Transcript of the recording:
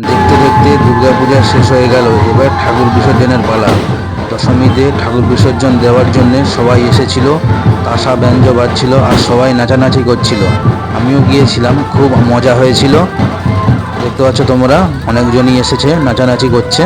দেখতে দেখতে দুর্গাপূজা শেষ হয়ে গেল। এবার ঠাকুর বিসর্জনের পালা। দশমীতে ঠাকুর বিসর্জন দেওয়ার জন্য সবাই এসেছিল। তাসা ব্যঞ্জ বাজছিল আর সবাই নাচানাচি করছিল। আমিও গিয়েছিলাম, খুব মজা হয়েছিল। দেখতে পাচ্ছ তোমরা, অনেকজনই এসেছে, নাচানাচি করছে।